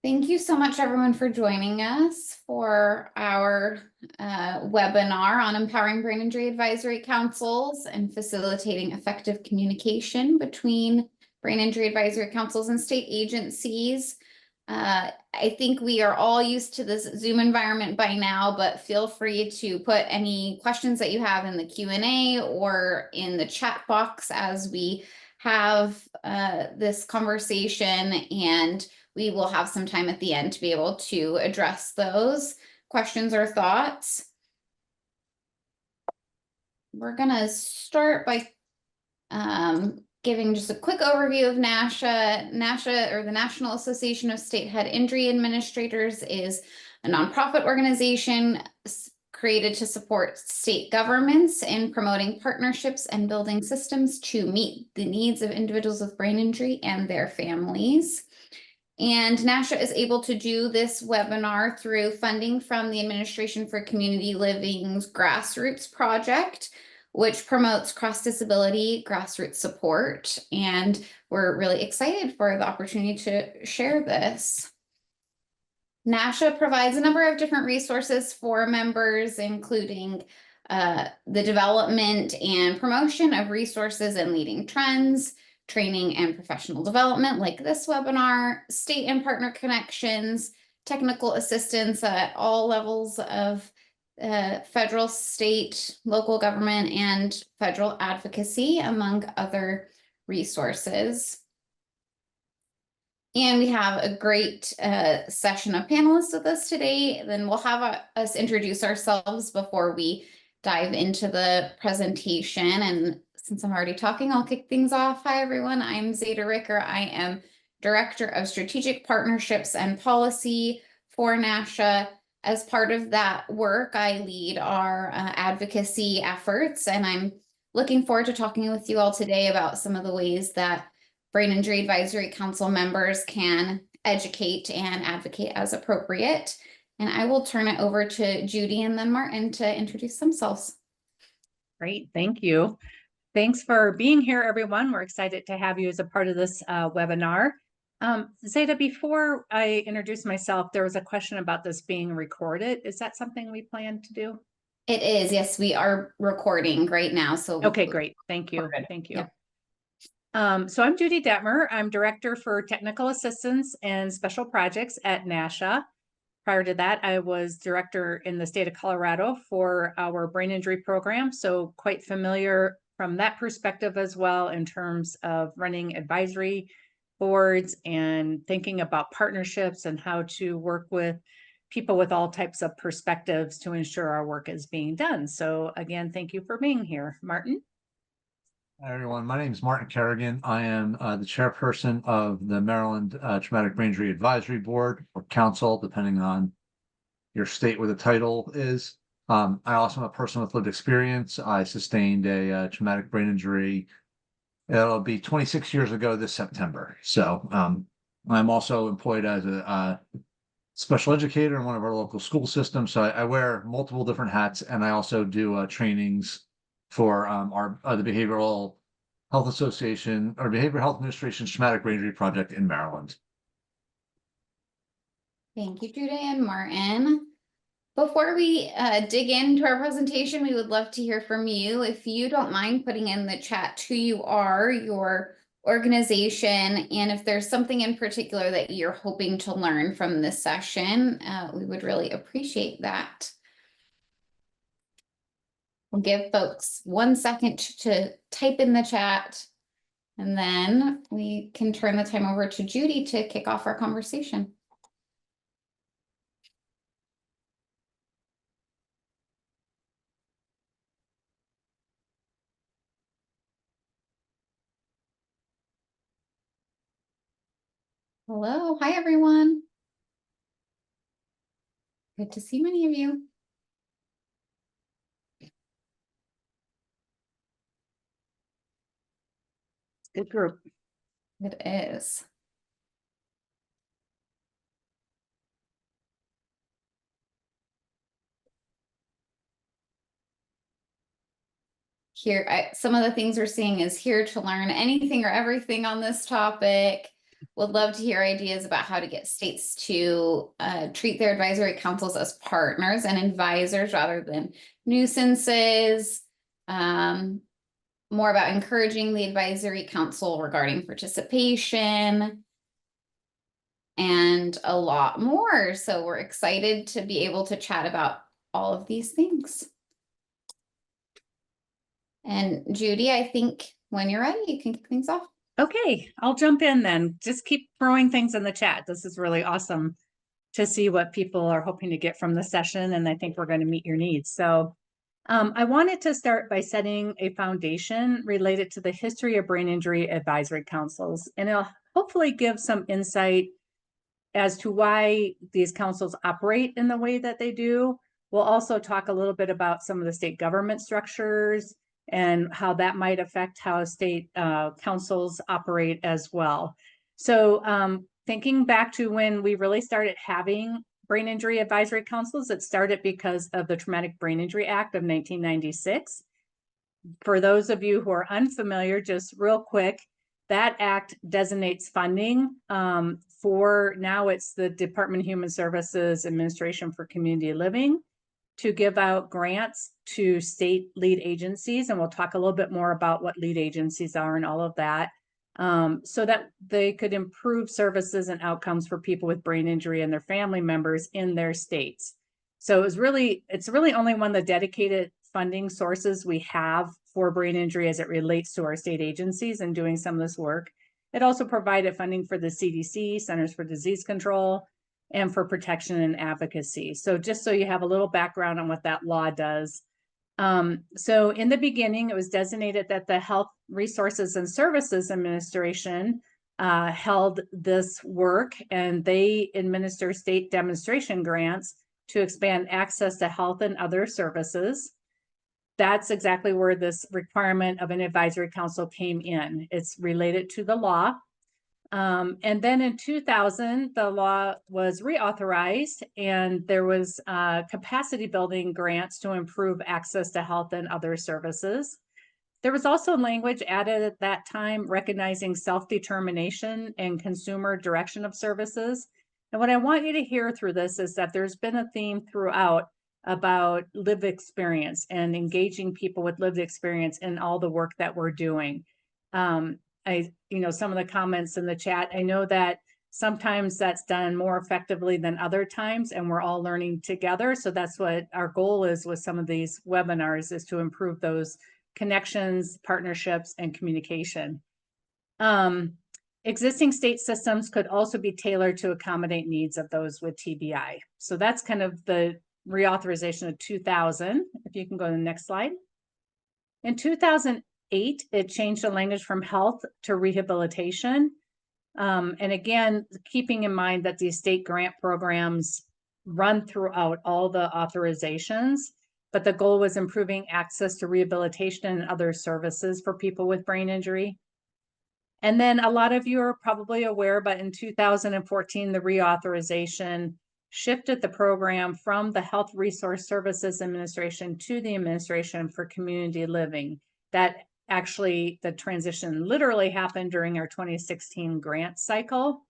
Thank you so much, everyone, for joining us for our webinar on empowering brain injury advisory councils and facilitating effective communication between brain injury advisory councils and state agencies. I think we are all used to this Zoom environment by now, but feel free to put any questions that you have in the Q&A or in the chat box as we have this conversation, and we will have some time at the end to be able to address those questions or thoughts. We're going to start by giving just a quick overview of NASHIA. NASHIA, or the National Association of State Head Injury Administrators, is a nonprofit organization created to support state governments in promoting partnerships and building systems to meet the needs of individuals with brain injury and their families. And NASHIA is able to do this webinar through funding from the Administration for Community Living's Grassroots Project, which promotes cross-disability grassroots support. And we're really excited for the opportunity to share this. NASHIA provides a number of different resources for members, including the development and promotion of resources and leading trends, training and professional development like this webinar, state and partner connections, technical assistance at all levels of federal, state, local government, and federal advocacy, among other resources. And we have a great session of panelists with us today. Then we'll have us introduce ourselves before we dive into the presentation. And since I'm already talking, I'll kick things off. Hi, everyone. I'm Zeta Ricker. I am Director of Strategic Partnerships and Policy for NASHIA. As part of that work, I lead our advocacy efforts, and I'm looking forward to talking with you all today about some of the ways that Brain Injury Advisory Council members can educate and advocate as appropriate. And I will turn it over to Judy and then Martin to introduce themselves. Great, thank you. Thanks for being here, everyone. We're excited to have you as a part of this webinar. Zeta, before I introduce myself, there was a question about this being recorded. Is that something we plan to do? It is, yes, we are recording right now. So okay, great. Thank you. Thank you. Yeah. So I'm Judy Detmer. I'm Director for Technical Assistance and Special Projects at NASHIA. Prior to that, I was Director in the state of Colorado for our brain injury program. So quite familiar from that perspective as well in terms of running advisory boards and thinking about partnerships and how to work with people with all types of perspectives to ensure our work is being done. So again, thank you for being here. Martin? Hi, everyone. My name is Martin Kerrigan. I am the chairperson of the Maryland Traumatic Brain Injury Advisory Board, or Council, depending on your state where the title is. I also am a person with lived experience. I sustained a traumatic brain injury. It'll be 26 years ago this September. So I'm also employed as a special educator in one of our local school systems. So I wear multiple different hats, and I also do trainings for the Behavioral Health Association, or Behavioral Health Administration's Traumatic Brain Injury Project in Maryland. Thank you, Judy and Martin. Before we dig into our presentation, we would love to hear from you. If you don't mind putting in the chat who you are, your organization, and if there's something in particular that you're hoping to learn from this session, we would really appreciate that. We'll give folks 1 second to type in the chat, and then we can turn the time over to Judy to kick off our conversation. Hello, hi everyone. Good to see many of you. Good group. It is. Here, some of the things we're seeing is here to learn anything or everything on this topic. would love to hear ideas about how to get states to treat their advisory councils as partners and advisors rather than nuisances. More about encouraging the advisory council regarding participation, and a lot more. So we're excited to be able to chat about all of these things. And Judy, I think when you're ready, you can kick things off. Okay, I'll jump in then. Just keep throwing things in the chat. This is really awesome to see what people are hoping to get from the session, and I think we're going to meet your needs. So I wanted to start by setting a foundation related to the history of brain injury advisory councils, and it'll hopefully give some insight as to why these councils operate in the way that they do. We'll also talk a little bit about some of the state government structures and how that might affect how state councils operate as well. So thinking back to when we really started having brain injury advisory councils, it started because of the Traumatic Brain Injury Act of 1996. For those of you who are unfamiliar, just real quick, that act designates funding for, now it's the Department of Human Services Administration for Community Living, to give out grants to state lead agencies. And we'll talk a little bit more about what lead agencies are and all of that, so that they could improve services and outcomes for people with brain injury and their family members in their states. So it's really only one of the dedicated funding sources we have for brain injury as it relates to our state agencies and doing some of this work. It also provided funding for the CDC, Centers for Disease Control, and for protection and advocacy. So just so you have a little background on what that law does. So in the beginning, it was designated that the Health Resources and Services Administration held this work, and they administer state demonstration grants to expand access to health and other services. That's exactly where this requirement of an advisory council came in. It's related to the law. And then in 2000, the law was reauthorized, and there was capacity building grants to improve access to health and other services. There was also language added at that time recognizing self-determination and consumer direction of services. And what I want you to hear through this is that there's been a theme throughout about lived experience and engaging people with lived experience in all the work that we're doing. Some of the comments in the chat, I know that sometimes that's done more effectively than other times, and we're all learning together. So that's what our goal is with some of these webinars, is to improve those connections, partnerships, and communication. Existing state systems could also be tailored to accommodate needs of those with TBI. So that's kind of the reauthorization of 2000. If you can go to the next slide. In 2008, it changed the language from health to rehabilitation. And again, keeping in mind that these state grant programs run throughout all the authorizations, but the goal was improving access to rehabilitation and other services for people with brain injury. And then a lot of you are probably aware, but in 2014, the reauthorization shifted the program from the Health Resource Services Administration to the Administration for Community Living. That actually, the transition literally happened during our 2016 grant cycle.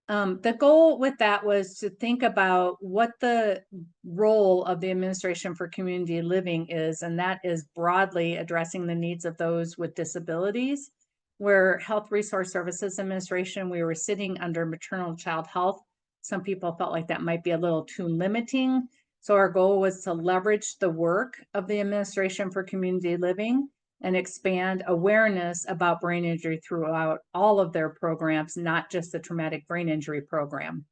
The goal with that was to think about what the role of the Administration for Community Living is, and that is broadly addressing the needs of those with disabilities. Where Health Resource Services Administration, we were sitting under maternal child health. Some people felt like that might be a little too limiting. So our goal was to leverage the work of the Administration for Community Living and expand awareness about brain injury throughout all of their programs, not just the traumatic brain injury program.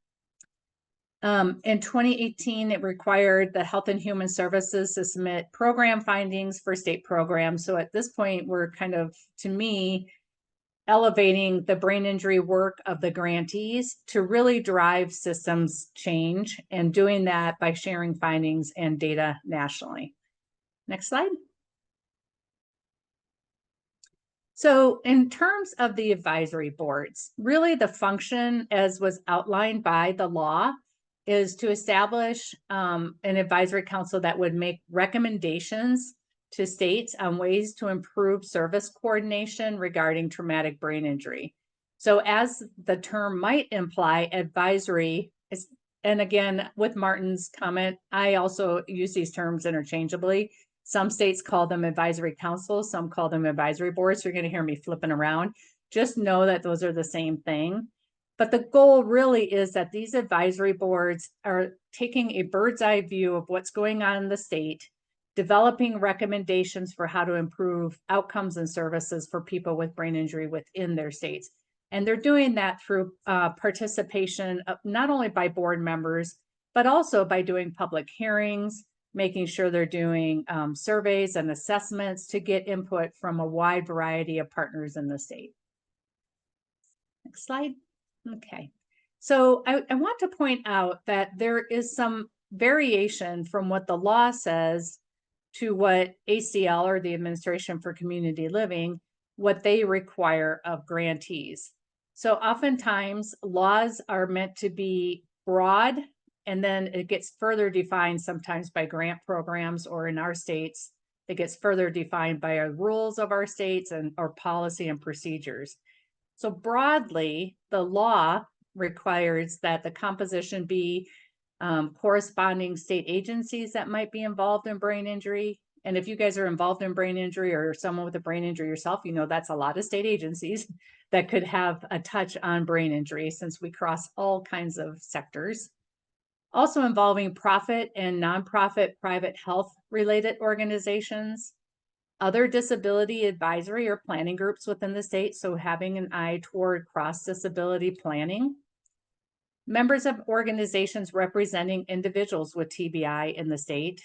In 2018, it required the Health and Human Services to submit program findings for state programs. So at this point, we're kind of, to me, elevating the brain injury work of the grantees to really drive systems change, and doing that by sharing findings and data nationally. Next slide. So in terms of the advisory boards, really the function, as was outlined by the law, is to establish an advisory council that would make recommendations to states on ways to improve service coordination regarding traumatic brain injury. So as the term might imply, advisory is, and again, with Martin's comment, I also use these terms interchangeably. Some states call them advisory councils, some call them advisory boards. So you're going to hear me flipping around. Just know that those are the same thing. But the goal really is that these advisory boards are taking a bird's eye view of what's going on in the state, developing recommendations for how to improve outcomes and services for people with brain injury within their states. And they're doing that through participation of not only by board members, but also by doing public hearings, making sure they're doing surveys and assessments to get input from a wide variety of partners in the state. Next slide. Okay. So I want to point out that there is some variation from what the law says to what ACL, or the Administration for Community Living, what they require of grantees. So oftentimes laws are meant to be broad, and then it gets further defined sometimes by grant programs, or in our states, it gets further defined by our rules of our states and our policy and procedures. So broadly, the law requires that the composition be corresponding state agencies that might be involved in brain injury. And if you guys are involved in brain injury, or someone with a brain injury yourself, you know that's a lot of state agencies that could have a touch on brain injury, since we cross all kinds of sectors. Also involving profit and nonprofit private health related organizations, other disability advisory or planning groups within the state, so having an eye toward cross-disability planning. Members of organizations representing individuals with TBI in the state.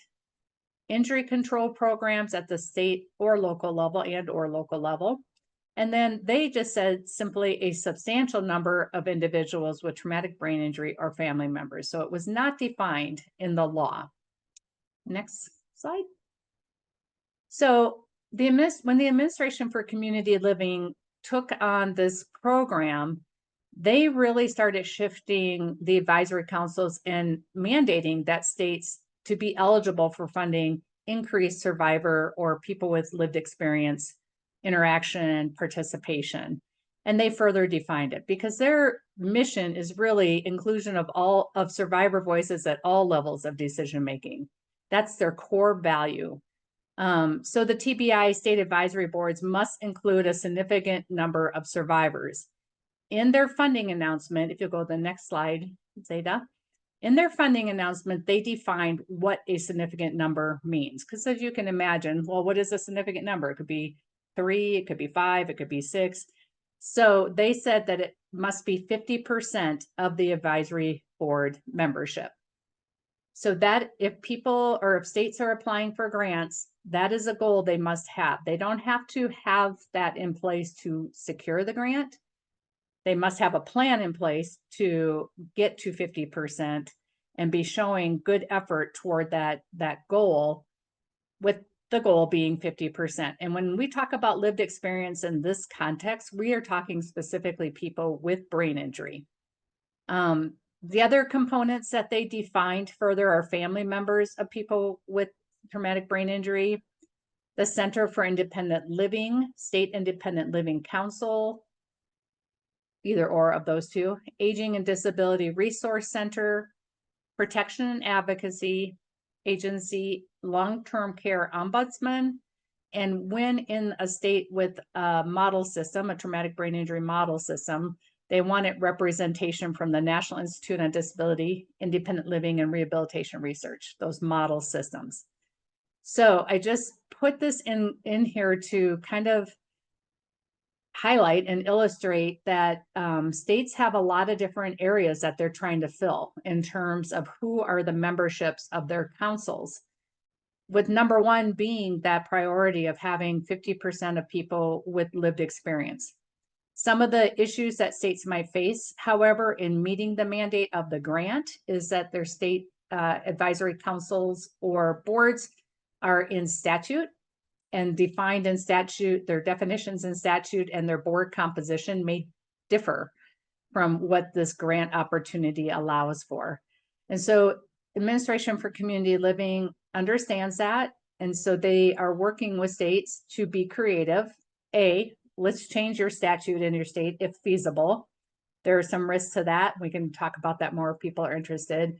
Injury control programs at the state or local level. And then they just said simply a substantial number of individuals with traumatic brain injury or family members. So it was not defined in the law. Next slide. So when the Administration for Community Living took on this program, they really started shifting the advisory councils and mandating that states to be eligible for funding increased survivor or people with lived experience interaction and participation. And they further defined it because their mission is really inclusion of all of survivor voices at all levels of decision making. That's their core value. So the TBI state advisory boards must include a significant number of survivors. In their funding announcement, if you go to the next slide, Zeta, in their funding announcement, they defined what a significant number means. Because as you can imagine, well, what is a significant number? It could be 3, it could be 5, it could be 6. So they said that it must be 50% of the advisory board membership. So that if people or if states are applying for grants, that is a goal they must have. They don't have to have that in place to secure the grant. They must have a plan in place to get to 50% and be showing good effort toward that goal, with the goal being 50%. And when we talk about lived experience in this context, we are talking specifically people with brain injury. The other components that they defined further are family members of people with traumatic brain injury, the Center for Independent Living, State Independent Living Council, either or of those two, Aging and Disability Resource Center, Protection and Advocacy Agency, Long-Term Care Ombudsman, and when in a state with a model system, a traumatic brain injury model system, they wanted representation from the National Institute on Disability, Independent Living, and Rehabilitation Research, those model systems. So I just put this in here to kind of highlight and illustrate that states have a lot of different areas that they're trying to fill in terms of who are the memberships of their councils, with number one being that priority of having 50% of people with lived experience. Some of the issues that states might face, however, in meeting the mandate of the grant is that their state advisory councils or boards are in statute and defined in statute. Their definitions in statute and their board composition may differ from what this grant opportunity allows for. And so Administration for Community Living understands that. And so they are working with states to be creative, A, let's change your statute in your state if feasible. There are some risks to that. We can talk about that more if people are interested.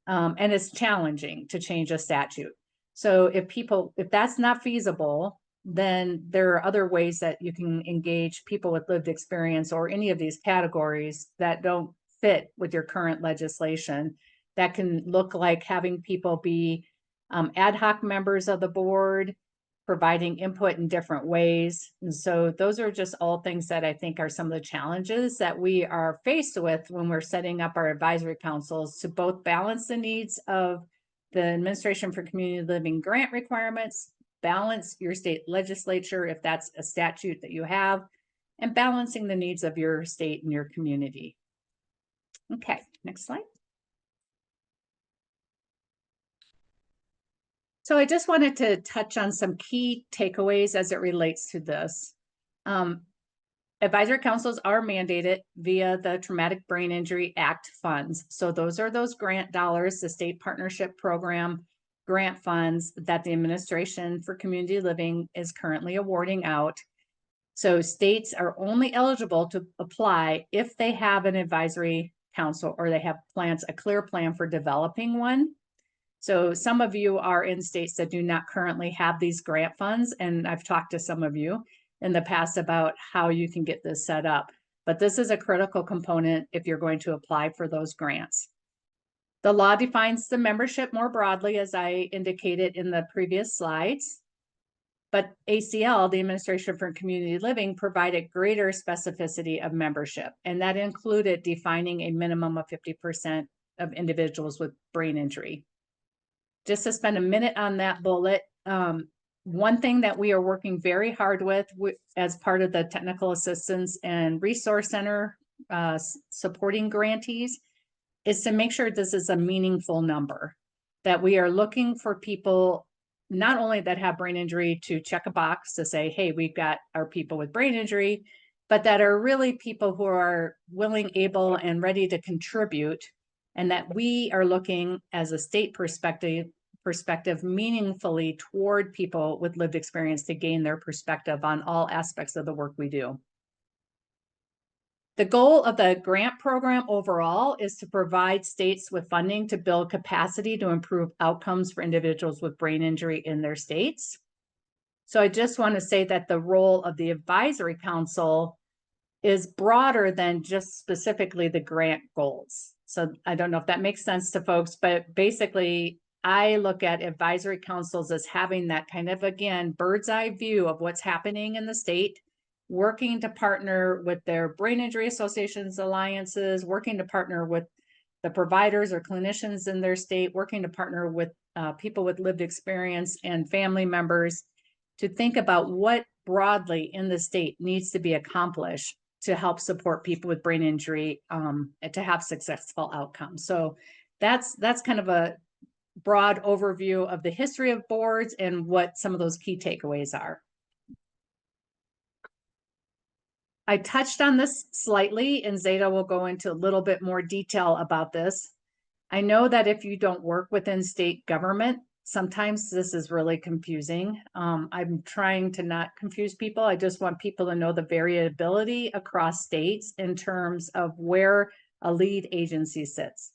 And it's challenging to change a statute. So if that's not feasible, then there are other ways that you can engage people with lived experience or any of these categories that don't fit with your current legislation. That can look like having people be ad hoc members of the board, providing input in different ways. And so those are just all things that I think are some of the challenges that we are faced with when we're setting up our advisory councils to both balance the needs of the Administration for Community Living grant requirements, balance your state legislature if that's a statute that you have, and balancing the needs of your state and your community. Okay, next slide. So I just wanted to touch on some key takeaways as it relates to this. Advisory councils are mandated via the Traumatic Brain Injury Act funds. So those are those grant dollars, the state partnership program grant funds that the Administration for Community Living is currently awarding out. So states are only eligible to apply if they have an advisory council or they have plans, a clear plan for developing one. So some of you are in states that do not currently have these grant funds, and I've talked to some of you in the past about how you can get this set up. But this is a critical component if you're going to apply for those grants. The law defines the membership more broadly, as I indicated in the previous slides. But ACL, the Administration for Community Living, provided greater specificity of membership, and that included defining a minimum of 50% of individuals with brain injury. Just to spend a minute on that bullet, one thing that we are working very hard with as part of the Technical Assistance and Resource Center supporting grantees is to make sure this is a meaningful number, that we are looking for people not only that have brain injury to check a box to say, hey, we've got our people with brain injury, but that are really people who are willing, able, and ready to contribute, and that we are looking as a state perspective meaningfully toward people with lived experience to gain their perspective on all aspects of the work we do. The goal of the grant program overall is to provide states with funding to build capacity to improve outcomes for individuals with brain injury in their states. So I just want to say that the role of the advisory council is broader than just specifically the grant goals. So I don't know if that makes sense to folks, but basically I look at advisory councils as having that kind of, again, bird's eye view of what's happening in the state, working to partner with their brain injury associations, alliances, working to partner with the providers or clinicians in their state, working to partner with people with lived experience and family members to think about what broadly in the state needs to be accomplished to help support people with brain injury to have successful outcomes. So that's kind of a broad overview of the history of boards and what some of those key takeaways are. I touched on this slightly, and Zeta will go into a little bit more detail about this. I know that if you don't work within state government, sometimes this is really confusing. I'm trying to not confuse people. I just want people to know the variability across states in terms of where a lead agency sits.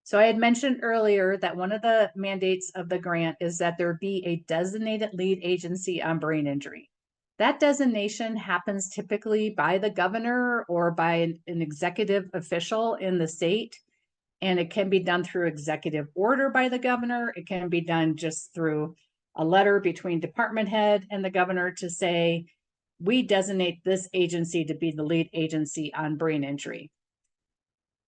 So I had mentioned earlier that one of the mandates of the grant is that there be a designated lead agency on brain injury. That designation happens typically by the governor or by an executive official in the state. And it can be done through executive order by the governor. It can be done just through a letter between department head and the governor to say, we designate this agency to be the lead agency on brain injury.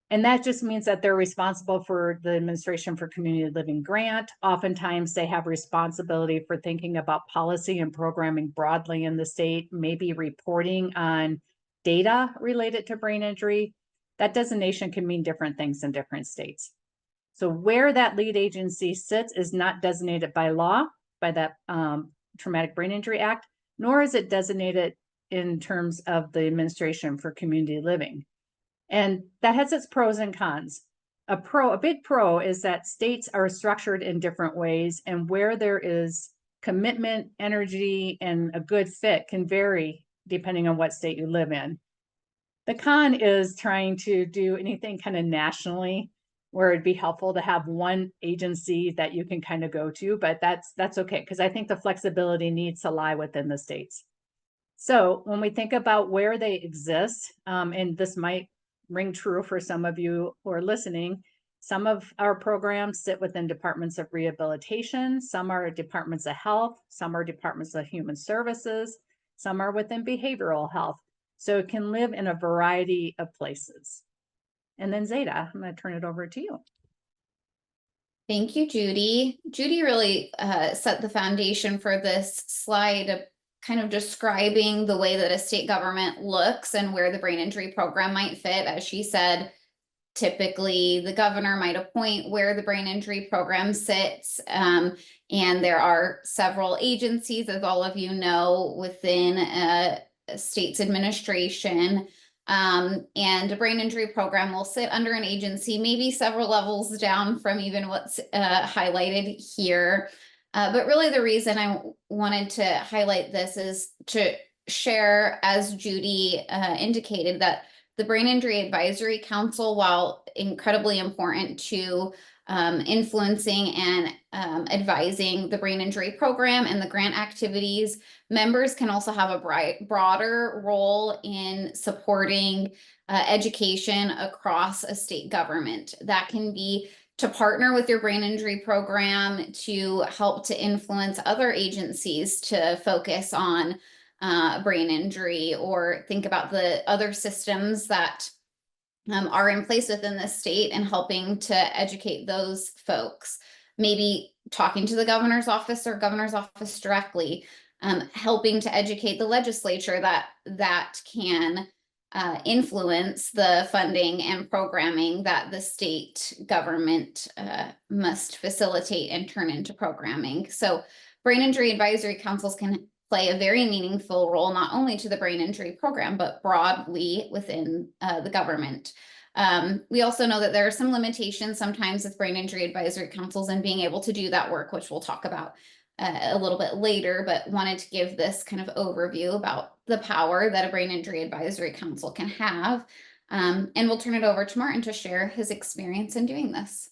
And that just means that they're responsible for the Administration for Community Living grant. Oftentimes they have responsibility for thinking about policy and programming broadly in the state, maybe reporting on data related to brain injury. That designation can mean different things in different states. So where that lead agency sits is not designated by law, by that Traumatic Brain Injury Act, nor is it designated in terms of the Administration for Community Living. And that has its pros and cons. A big pro is that states are structured in different ways, and where there is commitment, energy, and a good fit can vary depending on what state you live in. The con is trying to do anything kind of nationally, where it'd be helpful to have one agency that you can kind of go to, but that's okay, because I think the flexibility needs to lie within the states. So when we think about where they exist, and this might ring true for some of you who are listening, some of our programs sit within departments of rehabilitation, some are departments of health, some are departments of human services, some are within behavioral health. So it can live in a variety of places. And then Zeta, I'm going to turn it over to you. Thank you, Judy. Judy really set the foundation for this slide of kind of describing the way that a state government looks and where the brain injury program might fit. As she said, typically the governor might appoint where the brain injury program sits. And there are several agencies, as all of you know, within a state's administration. And a brain injury program will sit under an agency, maybe several levels down from even what's highlighted here. But really the reason I wanted to highlight this is to share, as Judy indicated, that the Brain Injury Advisory Council, while incredibly important to influencing and advising the brain injury program and the grant activities, members can also have a broader role in supporting education across a state government. That can be to partner with your brain injury program to help to influence other agencies to focus on brain injury, or think about the other systems that are in place within the state and helping to educate those folks. Maybe talking to the governor's office or governor's office directly, helping to educate the legislature that can influence the funding and programming that the state government must facilitate and turn into programming. So brain injury advisory councils can play a very meaningful role, not only to the brain injury program, but broadly within the government. We also know that there are some limitations sometimes with brain injury advisory councils and being able to do that work, which we'll talk about a little bit later, but wanted to give this kind of overview about the power that a brain injury advisory council can have. And we'll turn it over to Martin to share his experience in doing this.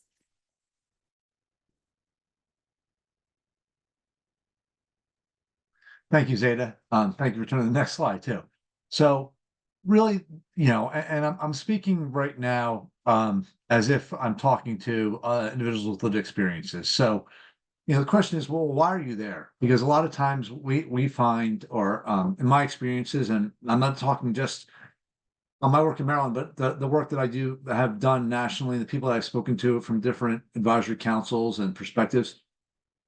Thank you, Zeta. Thank you for turning to the next slide too. So really, and I'm speaking right now as if I'm talking to individuals with lived experiences. So, the question is, well, why are you there? Because a lot of times we find, or in my experiences, and I'm not talking just on my work in Maryland, but the work that I have done nationally, the people that I've spoken to from different advisory councils and perspectives,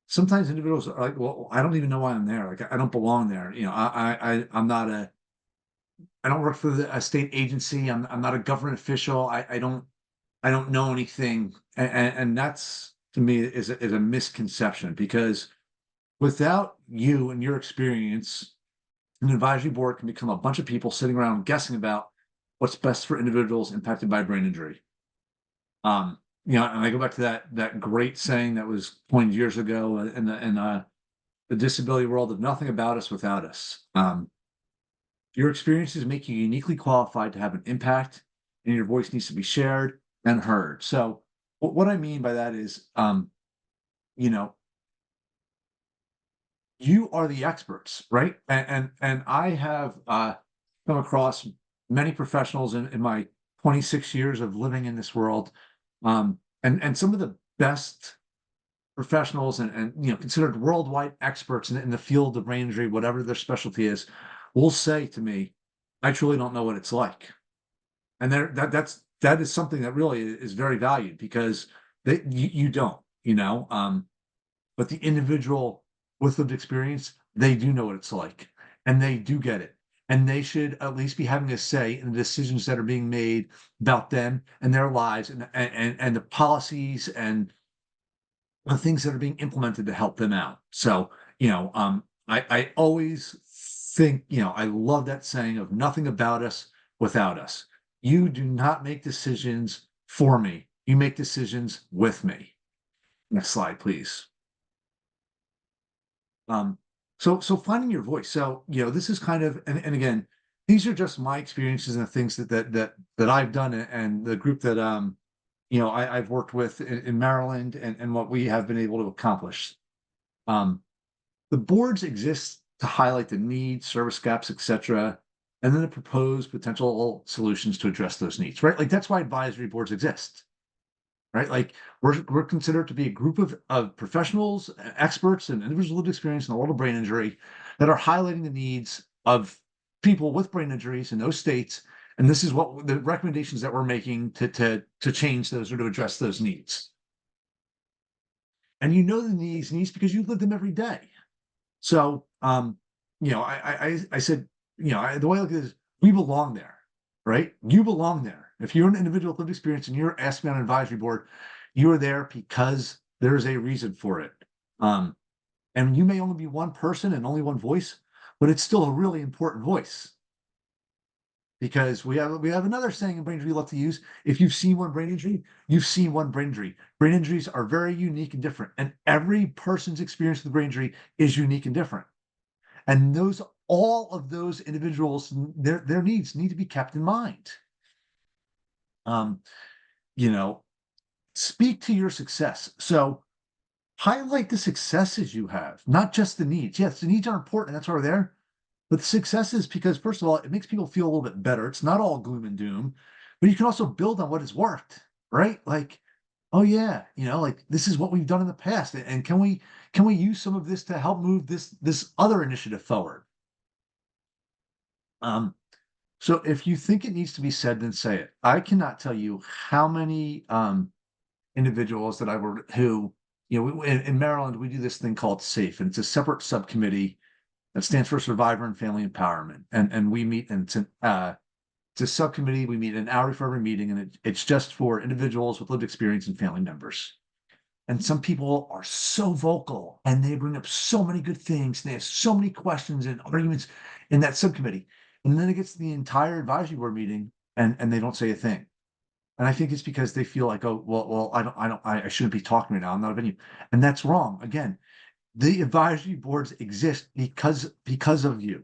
sometimes individuals are like, well, I don't even know why I'm there. Like, I don't belong there. I'm not I don't work for a state agency. I'm not a government official. I don't know anything. And that's, to me, is a misconception, because without you and your experience, an advisory board can become a bunch of people sitting around guessing about what's best for individuals impacted by brain injury. And I go back to that great saying that was coined years ago in the disability world of nothing about us without us. Your experiences make you uniquely qualified to have an impact, and your voice needs to be shared and heard. So what I mean by that is, you are the experts, right? And I have come across many professionals in my 26 years of living in this world, and some of the best professionals and considered worldwide experts in the field of brain injury, whatever their specialty is, will say to me, "I truly don't know what it's like," and that is something that really is very valued, because you don't, but the individual with lived experience, they do know what it's like, and they do get it, and they should at least be having a say in the decisions that are being made about them and their lives, and the policies and the things that are being implemented to help them out. So, I always think, I love that saying of nothing about us without us. You do not make decisions for me. You make decisions with me. Next slide, please. So finding your voice. So, this is kind of, and again, these are just my experiences and the things that I've done, and the group that I've worked with in Maryland, and what we have been able to accomplish. The boards exist to highlight the needs, service gaps, etc., and then to propose potential solutions to address those needs, right? Like that's why advisory boards exist, right? Like we're considered to be a group of professionals, experts, and individuals with experience in the world of brain injury that are highlighting the needs of people with brain injuries in those states. And this is what the recommendations that we're making to change those or to address those needs. And the needs because you live them every day. So, I said, the way I look at it is we belong there, right? You belong there. If you're an individual with lived experience and you're asking on an advisory board, you are there because there's a reason for it. And you may only be one person and only one voice, but it's still a really important voice. Because we have another saying in brain injury we love to use. If you've seen one brain injury, you've seen one brain injury. Brain injuries are very unique and different, and every person's experience with brain injury is unique and different. And all of those individuals, their needs need to be kept in mind. You know, speak to your success. So highlight the successes you have, not just the needs. Yes, the needs are important, that's why we're there. But the successes, because first of all, it makes people feel a little bit better. It's not all gloom and doom, but you can also build on what has worked, right? Like, oh yeah, like this is what we've done in the past, and can we use some of this to help move this other initiative forward? So if you think it needs to be said, then say it. I cannot tell you how many individuals that I work who, in Maryland, we do this thing called SAFE, and it's a separate subcommittee that stands for Survivor and Family Empowerment. And we meet, and it's a subcommittee. We meet an hour for every meeting, and it's just for individuals with lived experience and family members. And some people are so vocal and they bring up so many good things. They have so many questions and arguments in that subcommittee. And then it gets to the entire advisory board meeting and they don't say a thing. And I think it's because they feel like, oh, well, I shouldn't be talking right now. I'm not a venue. And that's wrong. Again, the advisory boards exist because of you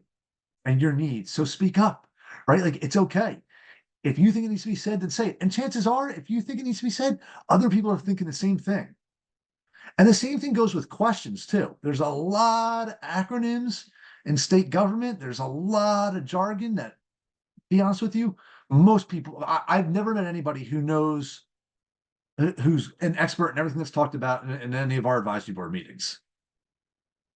and your needs. So speak up, right? Like it's okay. If you think it needs to be said, then say it. And chances are, if you think it needs to be said, other people are thinking the same thing. And the same thing goes with questions too. There's a lot of acronyms in state government. There's a lot of jargon that, to be honest with you, most people, I've never met anybody who knows, who's an expert in everything that's talked about in any of our advisory board meetings.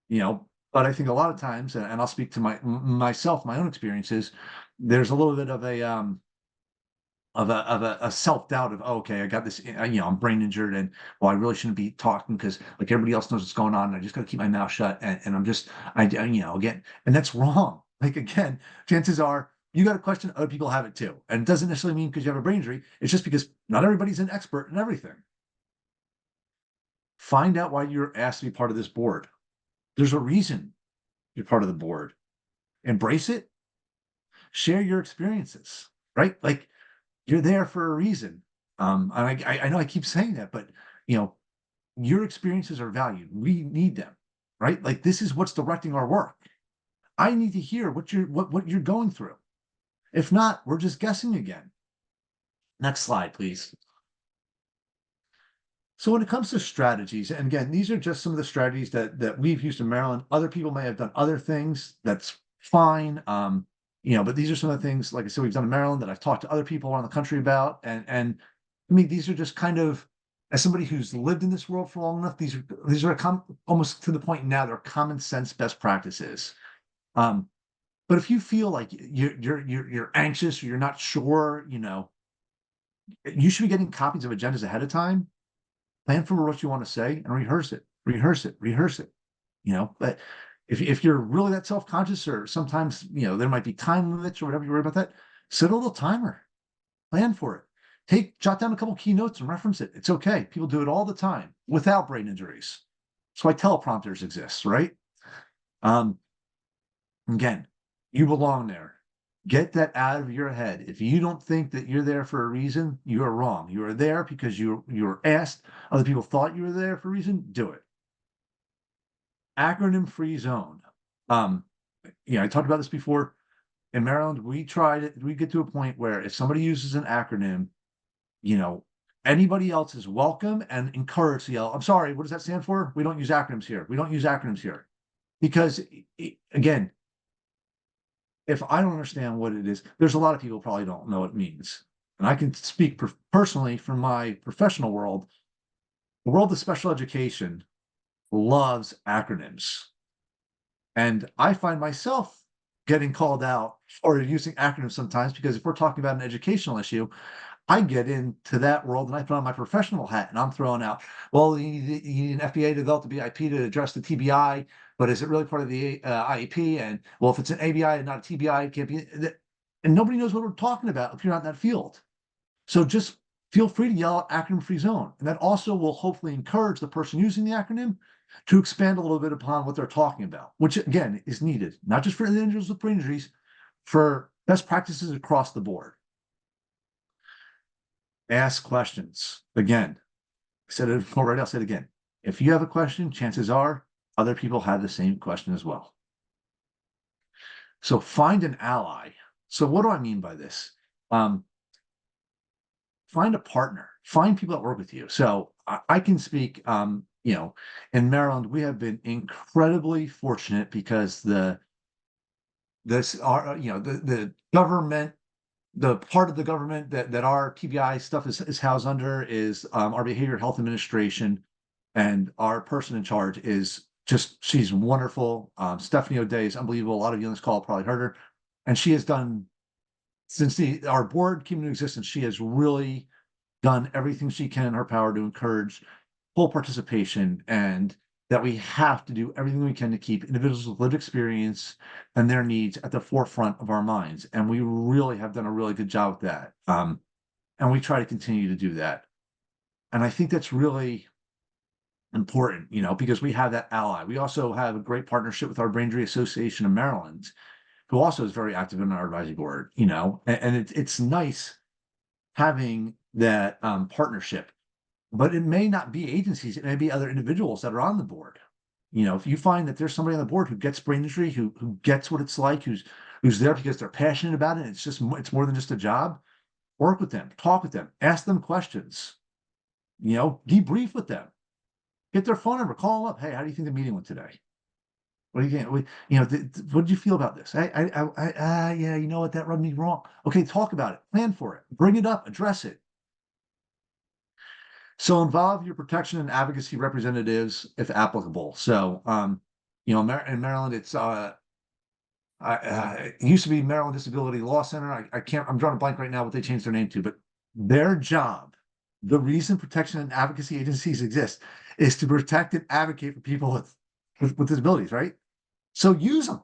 But I think a lot of times, and I'll speak to myself, my own experiences, there's a little bit of a self-doubt of, oh, okay, I got this, I'm brain injured, and well, I really shouldn't be talking because like everybody else knows what's going on, and I just got to keep my mouth shut, and I'm just, again, and that's wrong. Like again, chances are you got a question, other people have it too, and it doesn't necessarily mean because you have a brain injury. It's just because not everybody's an expert in everything. Find out why you're asked to be part of this board. There's a reason you're part of the board. Embrace it. Share your experiences, right? Like you're there for a reason. And I know I keep saying that, but your experiences are valued. We need them, right? Like this is what's directing our work. I need to hear what you're going through. If not, we're just guessing again. Next slide, please. So when it comes to strategies, and again, these are just some of the strategies that we've used in Maryland. Other people may have done other things. That's fine. But these are some of the things, like I said, we've done in Maryland that I've talked to other people around the country about. And I mean, these are just kind of, as somebody who's lived in this world for long enough, these are almost to the point now they're common sense best practices. But if you feel like you're anxious or you're not sure, you should be getting copies of agendas ahead of time. Plan for what you want to say and rehearse it. But if you're really that self-conscious, or sometimes there might be time limits or whatever, you worry about that, set a little timer, plan for it, jot down a couple key notes and reference it. It's okay. People do it all the time without brain injuries. That's why teleprompters exist, right? Again, you belong there. Get that out of your head. If you don't think that you're there for a reason, you are wrong. You are there because you were asked. Other people thought you were there for a reason. Do it. Acronym-free zone. I talked about this before. In Maryland, we get to a point where if somebody uses an acronym, anybody else is welcome and encouraged to yell, I'm sorry, what does that stand for? We don't use acronyms here. We don't use acronyms here. Because again, if I don't understand what it is, there's a lot of people who probably don't know what it means. And I can speak personally from my professional world. The world of special education loves acronyms. And I find myself getting called out or using acronyms sometimes, because if we're talking about an educational issue, I get into that world and I put on my professional hat and I'm throwing out, well, you need an FBA to develop the BIP to address the TBI, but is it really part of the IEP? And well, if it's an ABI and not a TBI, it can't be. And nobody knows what we're talking about if you're not in that field. So just feel free to yell at acronym-free zone. And that also will hopefully encourage the person using the acronym to expand a little bit upon what they're talking about, which again is needed, not just for individuals with brain injuries, for best practices across the board. Ask questions. Again, I said it already, I'll say it again. If you have a question, chances are other people have the same question as well. So find an ally. So what do I mean by this? Find a partner, find people that work with you. So I can speak, in Maryland, we have been incredibly fortunate because the government, the part of the government that our TBI stuff is housed under is our Behavioral Health Administration, and our person in charge is she's wonderful. Stephanie O'Day is unbelievable. A lot of you on this call probably heard her, and she has done, since our board came into existence, she has really done everything she can in her power to encourage full participation, and that we have to do everything we can to keep individuals with lived experience and their needs at the forefront of our minds. And we really have done a really good job with that. And we try to continue to do that. And I think that's really important, because we have that ally. We also have a great partnership with our Brain Injury Association of Maryland, who also is very active in our advisory board, and it's nice having that partnership. But it may not be agencies, it may be other individuals that are on the board. If you find that there's somebody on the board who gets brain injury, who gets what it's like, who's there because they're passionate about it, it's more than just a job, work with them, talk with them, ask them questions, debrief with them, get their phone number, call them up. Hey, how do you think the meeting went today? What do you think? What did you feel about this? Yeah, you know what, that rubbed me wrong. Okay, talk about it, plan for it, bring it up, address it. So involve your protection and advocacy representatives if applicable. So, in Maryland, it's it used to be Maryland Disability Law Center. I'm drawing a blank right now what they changed their name to, but their job, the reason protection and advocacy agencies exist, is to protect and advocate for people with disabilities, right? So use them,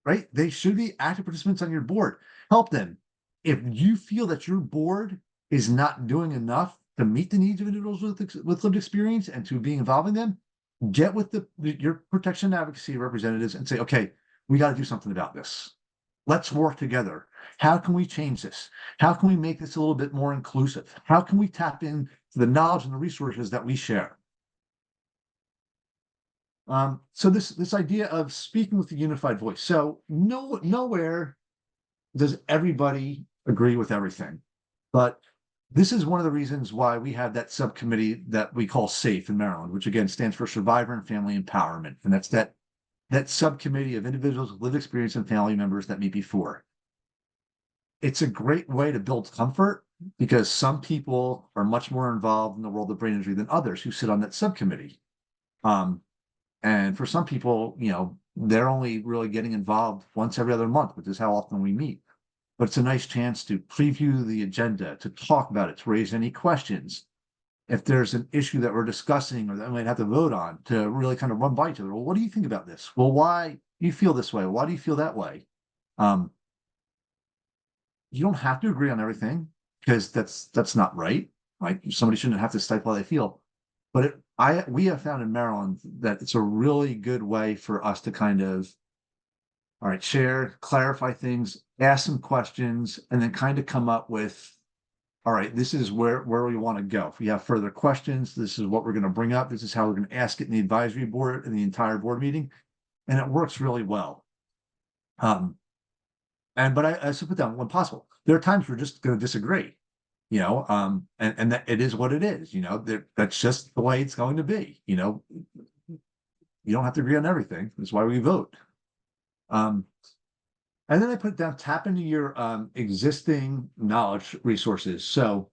right? They should be active participants on your board. Help them. If you feel that your board is not doing enough to meet the needs of individuals with lived experience and to be involving them, get with your protection and advocacy representatives and say, okay, we got to do something about this. Let's work together. How can we change this? How can we make this a little bit more inclusive? How can we tap into the knowledge and the resources that we share? So this idea of speaking with a unified voice. So nowhere does everybody agree with everything, but this is one of the reasons why we have that subcommittee that we call SAFE in Maryland, which again stands for Survivor and Family Empowerment. And that's that subcommittee of individuals with lived experience and family members that meet before. It's a great way to build comfort because some people are much more involved in the world of brain injury than others who sit on that subcommittee. And for some people, they're only really getting involved once every other month, which is how often we meet. But it's a nice chance to preview the agenda, to talk about it, to raise any questions. If there's an issue that we're discussing or that we might have to vote on, to really kind of run by each other. Well, what do you think about this? Well, why do you feel this way? Why do you feel that way? You don't have to agree on everything because that's not right. Like somebody shouldn't have to stifle how they feel. But we have found in Maryland that it's a really good way for us to kind of, all right, share, clarify things, ask some questions, and then kind of come up with, all right, this is where we want to go. If we have further questions, this is what we're going to bring up. This is how we're going to ask it in the advisory board and the entire board meeting. and it works really well. But I also put down when possible. There are times we're just going to disagree, and that it is what it is, that's just the way it's going to be, you don't have to agree on everything. That's why we vote. And then I put down tap into your existing knowledge resources. So,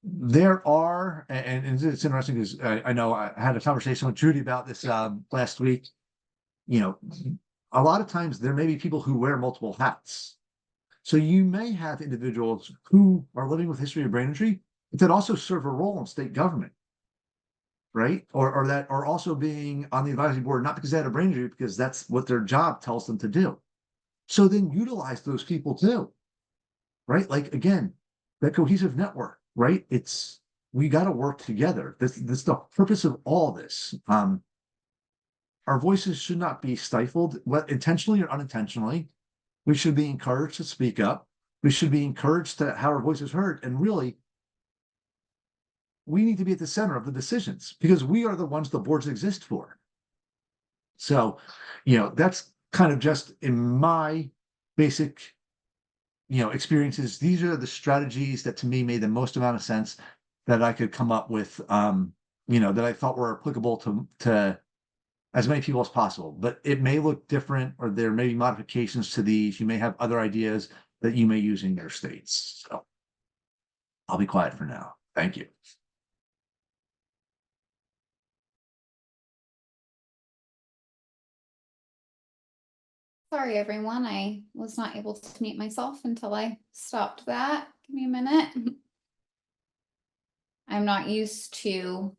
there are, and it's interesting because I know I had a conversation with Judy about this last week. A lot of times there may be people who wear multiple hats. So you may have individuals who are living with history of brain injury that also serve a role in state government, right? Or that are also being on the advisory board, not because they had a brain injury, because that's what their job tells them to do. So then utilize those people too, right? Like, again, that cohesive network, right? We got to work together. This the purpose of all this. Our voices should not be stifled, intentionally or unintentionally. We should be encouraged to speak up. We should be encouraged to have our voices heard. And really, we need to be at the center of the decisions because we are the ones the boards exist for. So, that's kind of just in my basic, experiences. These are the strategies that to me made the most amount of sense that I could come up with, that I thought were applicable to as many people as possible. But it may look different, or there may be modifications to these. You may have other ideas that you may use in your states. So I'll be quiet for now. Thank you. Sorry, everyone. I was not able to mute myself until I stopped that. Give me a minute. I'm not used to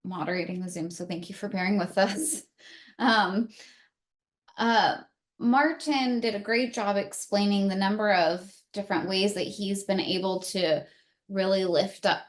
moderating the Zoom, so thank you for bearing with us. Martin did a great job explaining the number of different ways that he's been able to really lift up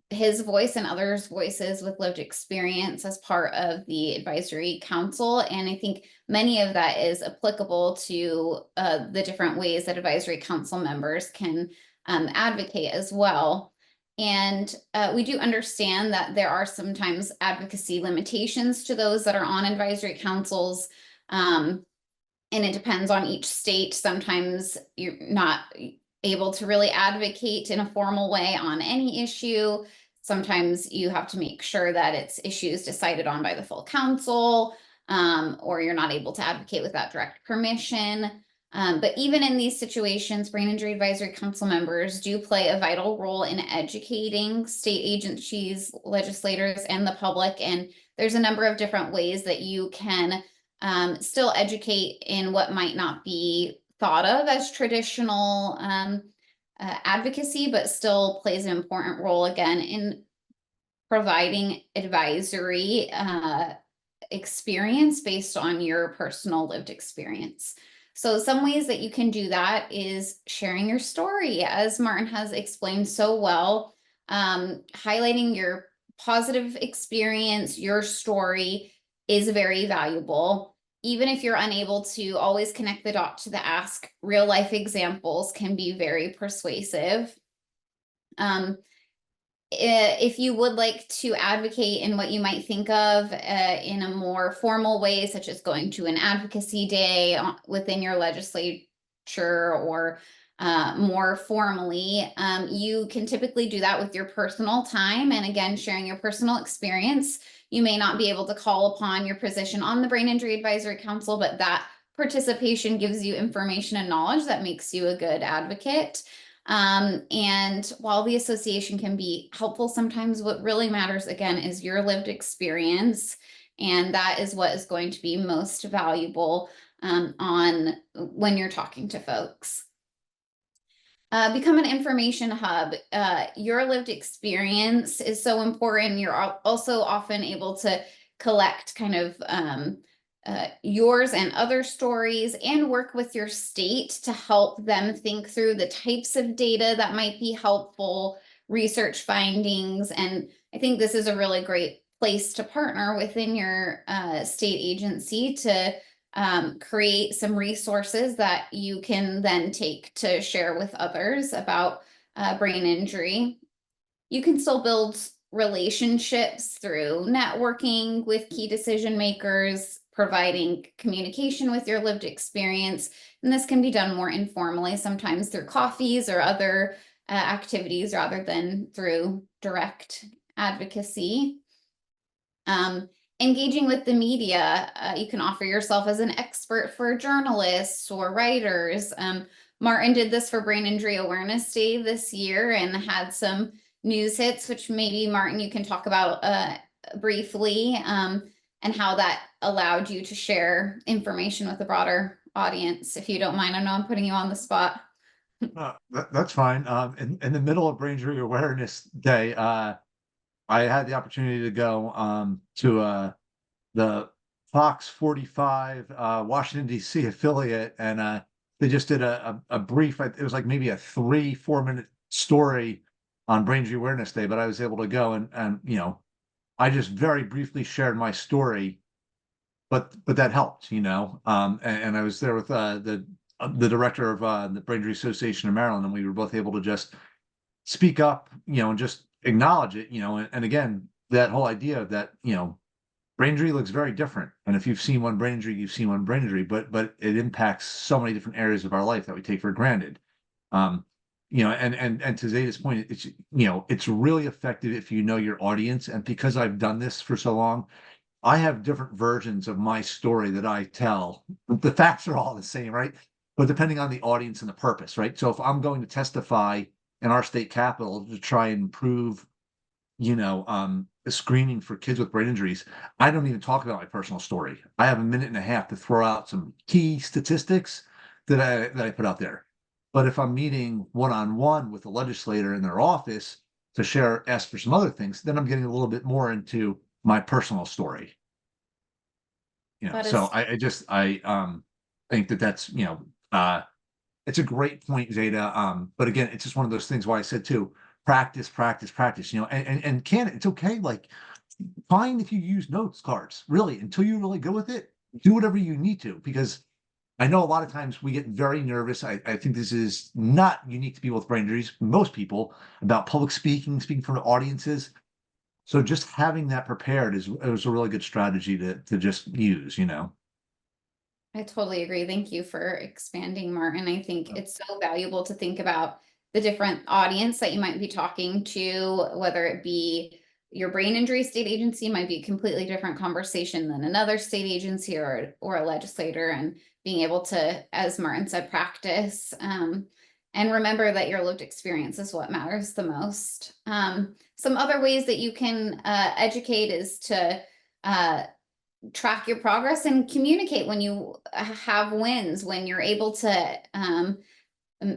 his voice and others' voices with lived experience as part of the advisory council. And I think many of that is applicable to the different ways that advisory council members can advocate as well. And we do understand that there are sometimes advocacy limitations to those that are on advisory councils. And it depends on each state. Sometimes you're not able to really advocate in a formal way on any issue. Sometimes you have to make sure that it's issues decided on by the full council, or you're not able to advocate without direct permission. But even in these situations, Brain Injury Advisory Council members do play a vital role in educating state agencies, legislators, and the public. And there's a number of different ways that you can still educate in what might not be thought of as traditional advocacy, but still plays an important role again in providing advisory experience based on your personal lived experience. So some ways that you can do that is sharing your story, as Martin has explained so well, highlighting your positive experience, your story is very valuable. Even if you're unable to always connect the dot to the ask, real life examples can be very persuasive. If you would like to advocate in what you might think of in a more formal way, such as going to an advocacy day within your legislature or more formally, you can typically do that with your personal time. And again, sharing your personal experience. You may not be able to call upon your position on the Brain Injury Advisory Council, but that participation gives you information and knowledge that makes you a good advocate. And while the association can be helpful sometimes, what really matters again is your lived experience. And that is what is going to be most valuable on when you're talking to folks. Become an information hub. Your lived experience is so important. You're also often able to collect kind of yours and other stories and work with your state to help them think through the types of data that might be helpful, research findings. And I think this is a really great place to partner within your state agency to create some resources that you can then take to share with others about brain injury. You can still build relationships through networking with key decision makers, providing communication with your lived experience. And this can be done more informally, sometimes through coffees or other activities rather than through direct advocacy. Engaging with the media, you can offer yourself as an expert for journalists or writers. Martin did this for Brain Injury Awareness Day this year and had some news hits, which maybe Martin, you can talk about briefly, and how that allowed you to share information with a broader audience, if you don't mind. I know I'm putting you on the spot. That's fine. In the middle of Brain Injury Awareness Day, I had the opportunity to go to the Fox 45 Washington DC affiliate, and they just did a brief. It was like maybe a 3-4 minute story on Brain Injury Awareness Day, but I was able to go and I just very briefly shared my story, but that helped, and I was there with the director of the Brain Injury Association of Maryland, and we were both able to just speak up, and just acknowledge it, and again, that whole idea that, brain injury looks very different. And if you've seen one brain injury, you've seen one brain injury, but it impacts so many different areas of our life that we take for granted. And to Zeta's point, it's really effective if you know your audience. And because I've done this for so long, I have different versions of my story that I tell. The facts are all the same, right? But depending on the audience and the purpose, right? So if I'm going to testify in our state capitol to try and improve, the screening for kids with brain injuries, I don't even talk about my personal story. I have a minute and a half to throw out some key statistics that I put out there. But if I'm meeting one-on-one with a legislator in their office to ask for some other things, then I'm getting a little bit more into my personal story. So I think that's, it's a great point, Zeta. But again, it's just one of those things why I said too, practice, and it's okay. Like, fine if you use notes cards, really, until you're really good with it, do whatever you need to, because I know a lot of times we get very nervous. I think this is not unique to people with brain injuries, most people, about public speaking from audiences. So just having that prepared is a really good strategy to just use, I totally agree. Thank you for expanding, Martin. I think it's so valuable to think about the different audience that you might be talking to, whether it be your brain injury state agency might be a completely different conversation than another state agency or a legislator, and being able to, as Martin said, practice, and remember that your lived experience is what matters the most. Some other ways that you can educate is to track your progress and communicate when you have wins, when you're able to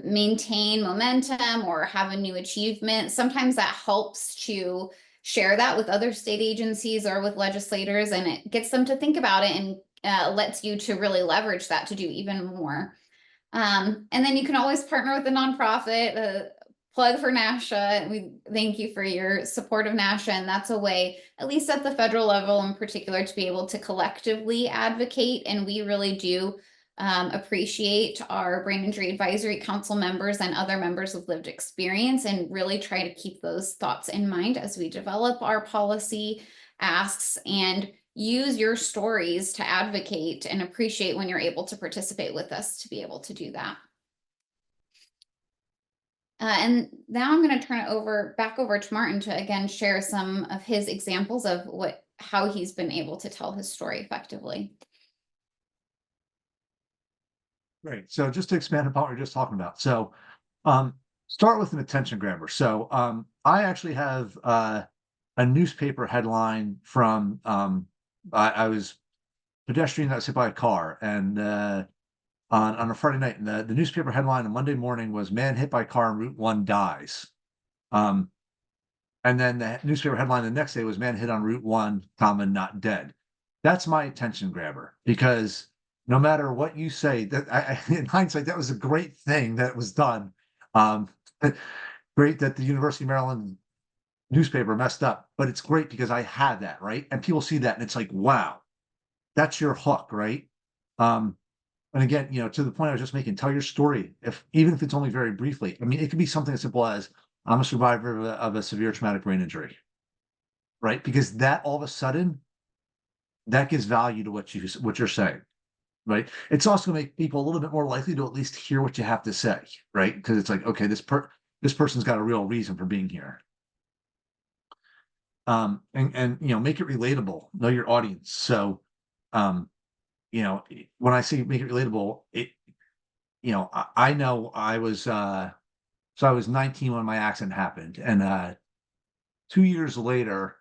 maintain momentum or have a new achievement. Sometimes that helps to share that with other state agencies or with legislators, and it gets them to think about it and lets you to really leverage that to do even more. And then you can always partner with a nonprofit. Plug for NASHIA. We thank you for your support of NASHIA, and that's a way, at least at the federal level in particular, to be able to collectively advocate. And we really do appreciate our Brain Injury Advisory Council members and other members with lived experience, and really try to keep those thoughts in mind as we develop our policy asks, and use your stories to advocate, and appreciate when you're able to participate with us to be able to do that. And now I'm going to turn it back over to Martin to again share some of his examples of how he's been able to tell his story effectively. Great. So just to expand upon what we are just talking about. So start with an attention grabber. So I actually have a newspaper headline from I was pedestrian that was hit by a car, and on a Friday night, and the newspaper headline on Monday morning was "Man hit by car on Route 1 dies." And then the newspaper headline the next day was "Man hit on Route 1, not dead." That's my attention grabber, because no matter what you say, that in hindsight, that was a great thing that was done. Great that the University of Maryland newspaper messed up, but it's great because I had that, right? And people see that and it's like, wow, that's your hook, right? And again, to the point I was just making, tell your story, even if it's only very briefly. I mean, it could be something as simple as, I'm a survivor of a severe traumatic brain injury. right? Because that all of a sudden, that gives value to what you're saying, right? It's also gonna make people a little bit more likely to at least hear what you have to say, right? Because it's like, okay, this person's got a real reason for being here. And make it relatable, know your audience. So, um, when I say make it relatable, I know I was so I was 19 when my accident happened, and 2 years later,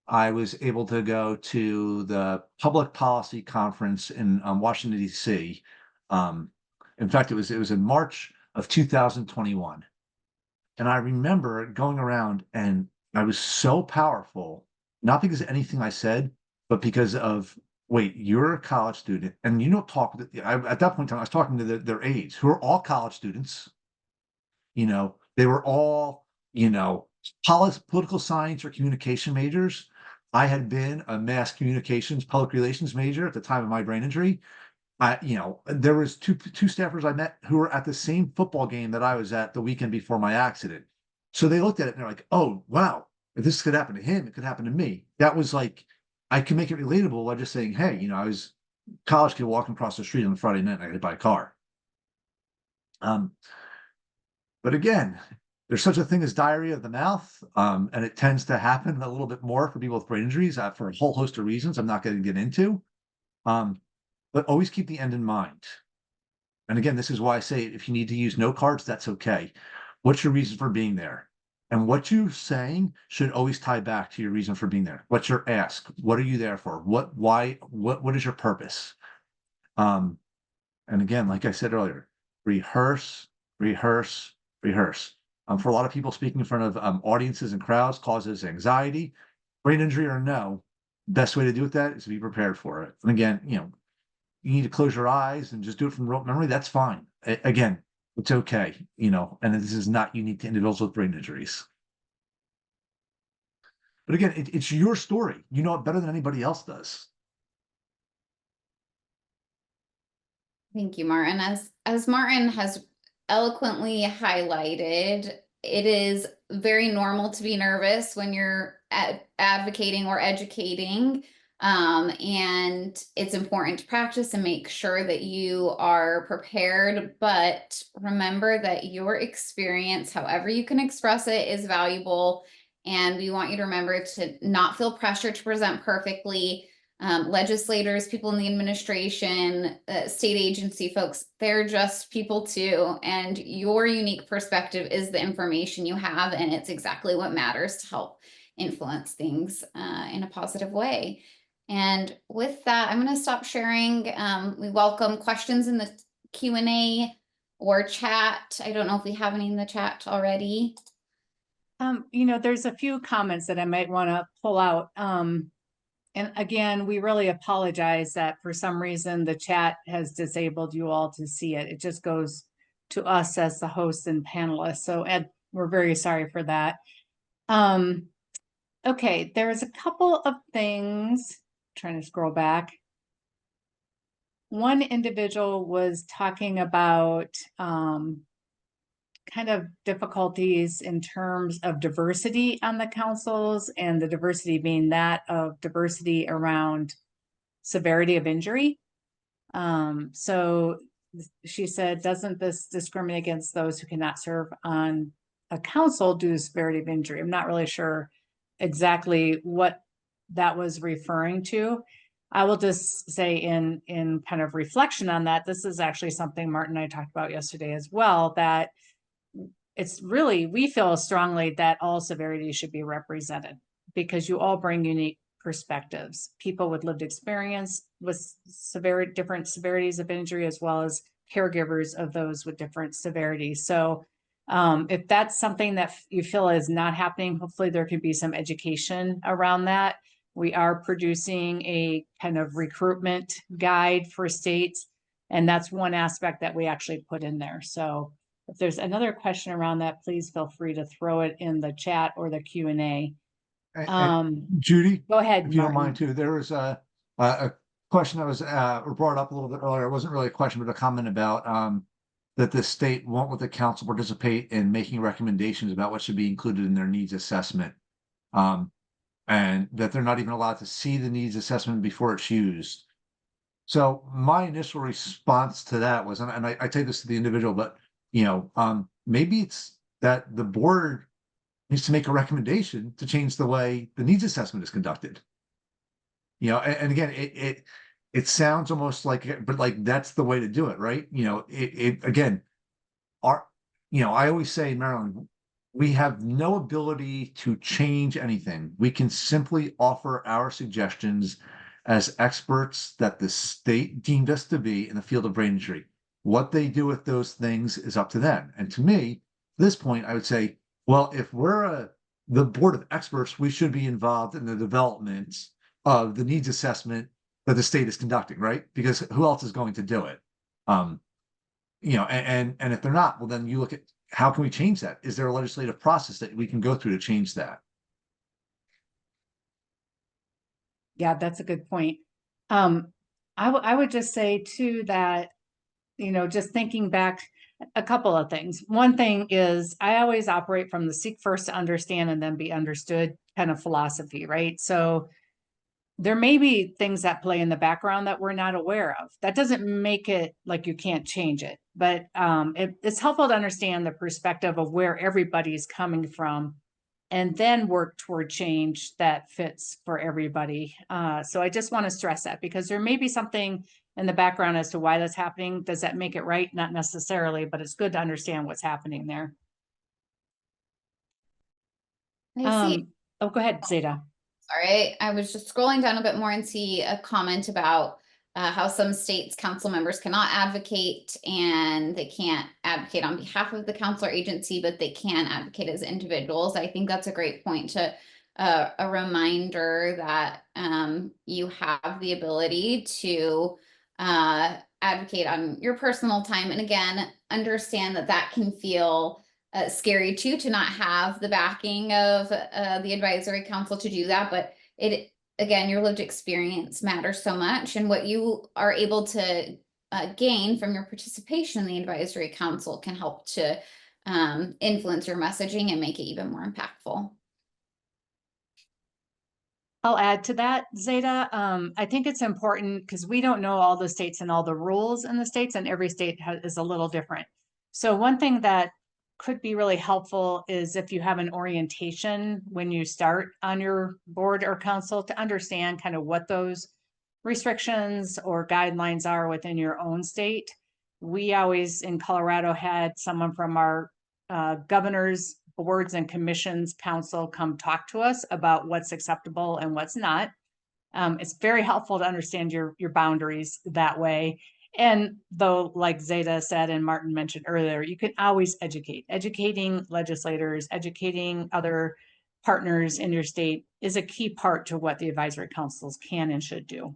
I was able to go to the public policy conference in Washington D.C. Um, in fact, it was in March of 2021, and I remember going around, and I was so powerful, not because of anything I said, but because of, wait, you're a college student, and you don't talk. At that point in time, I was talking to their aides, who are all college students. They were all, political science or communication majors. I had been a mass communications, public relations major at the time of my brain injury. There was two staffers I met who were at the same football game that I was at the weekend before my accident. So they looked at it and they're like, "Oh, wow, if this could happen to him, it could happen to me." That was like, I can make it relatable by just saying, "Hey, I was a college kid walking across the street on a Friday night and I got hit by a car." Um, But again, there's such a thing as diarrhea of the mouth, and it tends to happen a little bit more for people with brain injuries for a whole host of reasons I'm not going to get into. Um, but always keep the end in mind. And again, this is why I say if you need to use no cards, that's okay. What's your reason for being there? And what you're saying should always tie back to your reason for being there. What's your ask? What are you there for? What is your purpose? Um, and again, like I said earlier, rehearse, rehearse, rehearse. For a lot of people, speaking in front of audiences and crowds causes anxiety. Brain injury or no, best way to do that is to be prepared for it. And again, you need to close your eyes and just do it from rote memory. That's fine. Again, it's okay. And this is not unique to individuals with brain injuries. But again, it's your story. You know it better than anybody else does. Thank you, Martin. As Martin has eloquently highlighted, it is very normal to be nervous when you're advocating or educating. And it's important to practice and make sure that you are prepared. But remember that your experience, however you can express it, is valuable. And we want you to remember to not feel pressure to present perfectly. Legislators, people in the administration, state agency folks, they're just people too. And your unique perspective is the information you have, and it's exactly what matters to help influence things in a positive way. And with that, I'm going to stop sharing. We welcome questions in the Q&A or chat. I don't know if we have any in the chat already. There's a few comments that I might want to pull out. And again, we really apologize that for some reason the chat has disabled you all to see it. It just goes to us as the hosts and panelists. So Ed, we're very sorry for that. Okay, there's a couple of things. Trying to scroll back. One individual was talking about kind of difficulties in terms of diversity on the councils, and the diversity being that of diversity around severity of injury. So she said, doesn't this discriminate against those who cannot serve on a council due to severity of injury? I'm not really sure exactly what that was referring to. I will just say in kind of reflection on that, this is actually something Martin and I talked about yesterday as well, that it's really, we feel strongly that all severities should be represented because you all bring unique perspectives, people with lived experience with different severities of injury, as well as caregivers of those with different severities. So if that's something that you feel is not happening, hopefully there could be some education around that. We are producing a kind of recruitment guide for states, and that's one aspect that we actually put in there. So if there's another question around that, please feel free to throw it in the chat or the Q&A. Judy, Go ahead, if you don't Martin. mind too, there was a question that was brought up a little bit earlier. It wasn't really a question, but a comment about that the state won't let the council participate in making recommendations about what should be included in their needs assessment. and that they're not even allowed to see the needs assessment before it's used. So my initial response to that was, and I take this to the individual, but maybe it's that the board needs to make a recommendation to change the way the needs assessment is conducted. And again, it sounds almost like, but like that's the way to do it, right? It again, our, I always say in Maryland, we have no ability to change anything. We can simply offer our suggestions as experts that the state deemed us to be in the field of brain injury. What they do with those things is up to them. And to me, at this point, I would say, well, if we're the board of experts, we should be involved in the development of the needs assessment that the state is conducting, right? Because who else is going to do it? And if they're not, well, then you look at how can we change that? Is there a legislative process that we can go through to change that? Yeah, that's a good point. I would just say too that, just thinking back a couple of things. One thing is I always operate from the seek first to understand and then be understood kind of philosophy, right? So there may be things that play in the background that we're not aware of. That doesn't make it like you can't change it, but it's helpful to understand the perspective of where everybody's coming from and then work toward change that fits for everybody. So I just want to stress that because there may be something in the background as to why that's happening. Does that make it right? Not necessarily, but it's good to understand what's happening there. I see. Oh, go ahead, Zeta. Sorry, I was just scrolling down a bit more and see a comment about how some states council members cannot advocate and they can't advocate on behalf of the council or agency, but they can advocate as individuals. I think that's a great point to a reminder that you have the ability to advocate on your personal time. And again, understand that that can feel scary too, to not have the backing of the advisory council to do that. But again, your lived experience matters so much, and what you are able to gain from your participation in the advisory council can help to influence your messaging and make it even more impactful. I'll add to that, Zeta. I think it's important because we don't know all the states and all the rules in the states, and every state is a little different. So one thing that could be really helpful is if you have an orientation when you start on your board or council to understand kind of what those restrictions or guidelines are within your own state. We always in Colorado had someone from our governor's boards and commissions council come talk to us about what's acceptable and what's not. It's very helpful to understand your boundaries that way. And though, like Zeta said and Martin mentioned earlier, you can always educating legislators, educating other partners in your state is a key part to what the advisory councils can and should do.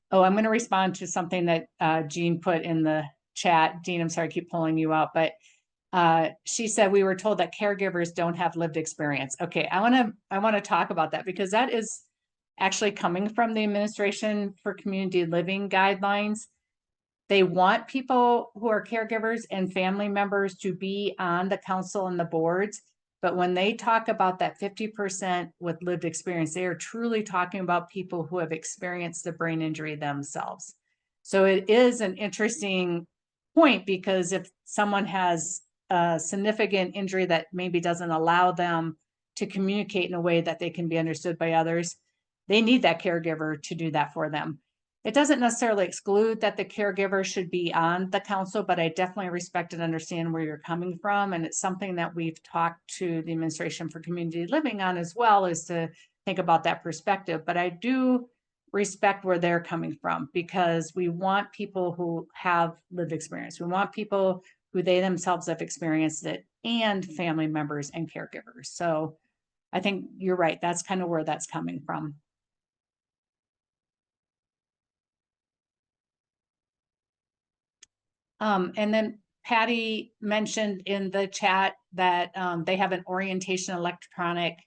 Oh, I'm going to respond to something that Jean put in the chat. Jean, I'm sorry, I keep pulling you out, but she said we were told that caregivers don't have lived experience. Okay, I want to talk about that because that is actually coming from the Administration for Community Living guidelines. They want people who are caregivers and family members to be on the council and the boards. But when they talk about that 50% with lived experience, they are truly talking about people who have experienced the brain injury themselves. So it is an interesting point because if someone has a significant injury that maybe doesn't allow them to communicate in a way that they can be understood by others, they need that caregiver to do that for them. It doesn't necessarily exclude that the caregiver should be on the council, but I definitely respect and understand where you're coming from. And it's something that we've talked to the Administration for Community Living on as well, is to think about that perspective. But I do respect where they're coming from because we want people who have lived experience. We want people who they themselves have experienced it and family members and caregivers. So I think you're right. That's kind of where that's coming from. And then Patty mentioned in the chat that they have an orientation electronic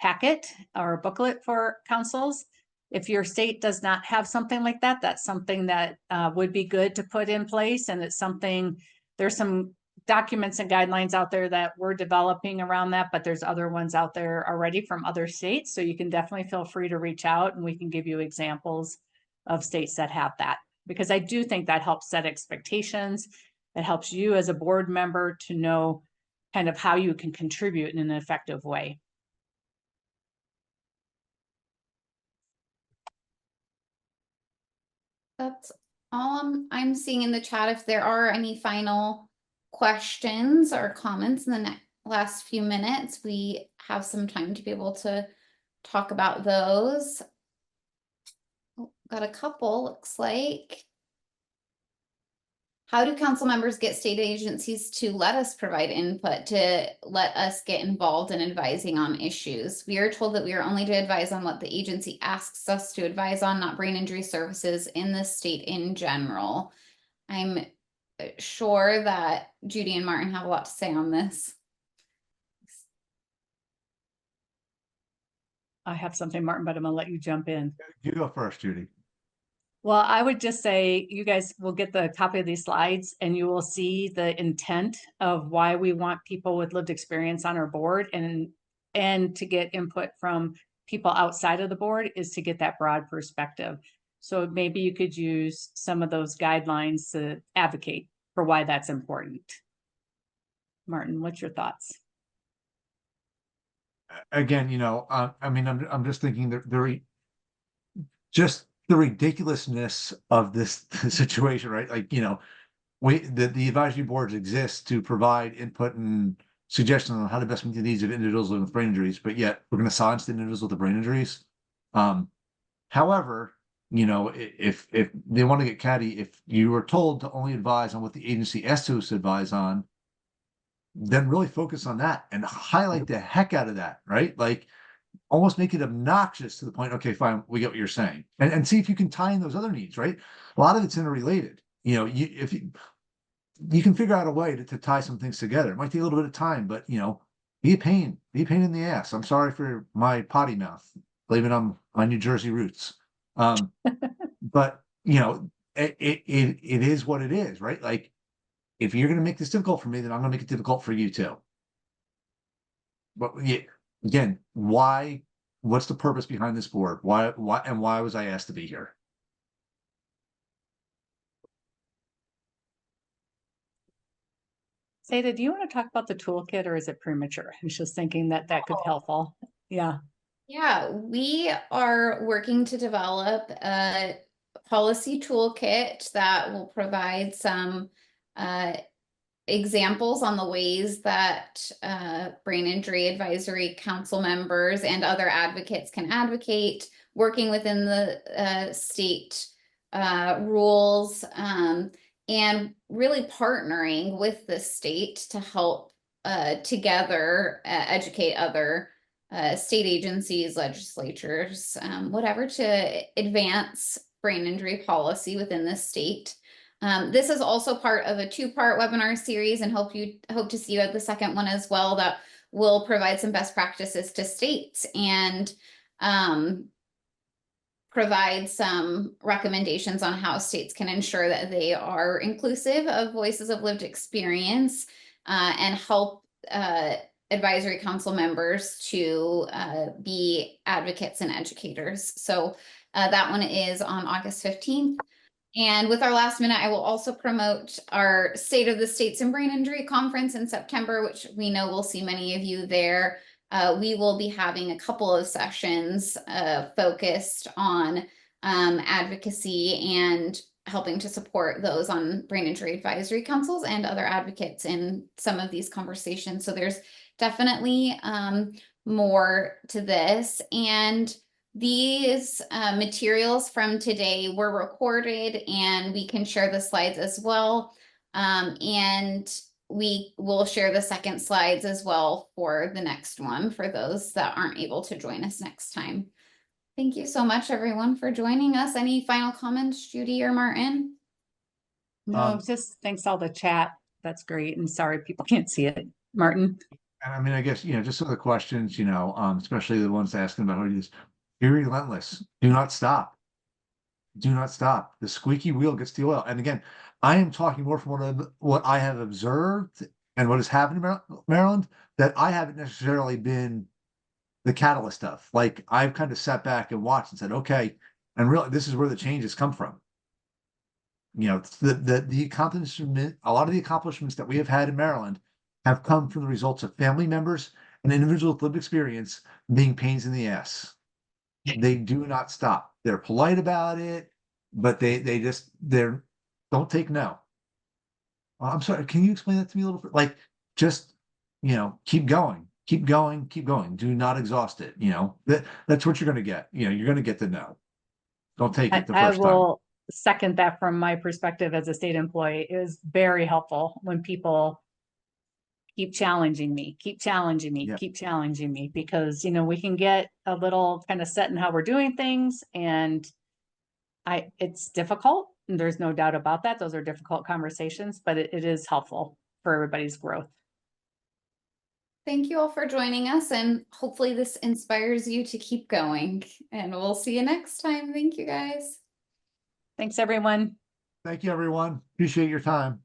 packet or booklet for councils. If your state does not have something like that, that's something that would be good to put in place. And it's something, there's some documents and guidelines out there that we're developing around that, but there's other ones out there already from other states. So you can definitely feel free to reach out and we can give you examples of states that have that, because I do think that helps set expectations. It helps you as a board member to know kind of how you can contribute in an effective way. That's all I'm seeing in the chat. If there are any final questions or comments in the last few minutes, we have some time to be able to talk about those. Oh, got a couple, looks like. How do council members get state agencies to let us provide input, to let us get involved in advising on issues? We are told that we are only to advise on what the agency asks us to advise on, not brain injury services in the state in general. I'm sure that Judy and Martin have a lot to say on this. I have something, Martin, but I'm gonna let you jump in. You go first, Judy. Well, I would just say you guys will get the copy of these slides and you will see the intent of why we want people with lived experience on our board, and to get input from people outside of the board is to get that broad perspective. So maybe you could use some of those guidelines to advocate for why that's important. Martin, what's your thoughts? Again, I mean, I'm just thinking that just the ridiculousness of this situation, right? Like, the advisory boards exist to provide input and suggestions on how to best meet the needs of individuals living with brain injuries, but yet we're going to silence the individuals with the brain injuries. However, if they want to get catty, if you were told to only advise on what the agency asked us to advise on, then really focus on that and highlight the heck out of that, right? Like, almost make it obnoxious to the point, okay, fine, we get what you're saying. And see if you can tie in those other needs, right? A lot of it's interrelated. If you can figure out a way to tie some things together. It might take a little bit of time, but be a pain in the ass. I'm sorry for my potty mouth, blame it on my New Jersey roots. But it is what it is, right? Like, if you're going to make this difficult for me, then I'm going to make it difficult for you too. But again, why? What's the purpose behind this board? Why was I asked to be here? Seda, do you want to talk about the toolkit, or is it premature? I was just thinking that could help all. Yeah. Yeah, we are working to develop a policy toolkit that will provide some examples on the ways that brain injury advisory council members and other advocates can advocate, working within the state rules, and really partnering with the state to help together educate other state agencies, legislatures, whatever, to advance brain injury policy within the state. This is also part of a 2-part webinar series, and hope to see you at the second one as well, that will provide some best practices to states and provide some recommendations on how states can ensure that they are inclusive of voices of lived experience, and help advisory council members to be advocates and educators. So that one is on August 15th. And with our last minute, I will also promote our State of the States in Brain Injury Conference in September, which we know we'll see many of you there. We will be having a couple of sessions focused on advocacy and helping to support those on brain injury advisory councils and other advocates in some of these conversations. So there's definitely more to this. And these materials from today were recorded, and we can share the slides as well. And we will share the second slides as well for the next one for those that aren't able to join us next time. Thank you so much, everyone, for joining us. Any final comments, Judy or Martin? No, just thanks all the chat. That's great. And sorry people can't see it. Martin? I mean, I guess, just some of the questions, especially the ones asking about how to use. Be relentless. Do not stop. Do not stop. The squeaky wheel gets the oil. And again, I am talking more from what I have observed and what has happened in Maryland, that I haven't necessarily been the catalyst of. Like, I've kind of sat back and watched and said, okay, and really, this is where the changes come from. The accomplishment, a lot of the accomplishments that we have had in Maryland have come from the results of family members and individuals with lived experience being pains in the ass. They do not stop. They're polite about it, but they're don't take no. I'm sorry, can you explain that to me a little bit? Like, just, keep going, keep going, keep going. Do not exhaust it. That's what you're gonna get. You're gonna get the no. Don't take it the I first time. will second that from my perspective as a state employee. It is very helpful when people keep challenging me, keep challenging me, Yeah. keep challenging me, because, we can get a little kind of set in how we're doing things, and it's difficult. And there's no doubt about that. Those are difficult conversations, but it is helpful for everybody's growth. Thank you all for joining us, and hopefully this inspires you to keep going, and we'll see you next time. Thank you, guys. Thanks, everyone. Thank you, everyone. Appreciate your time.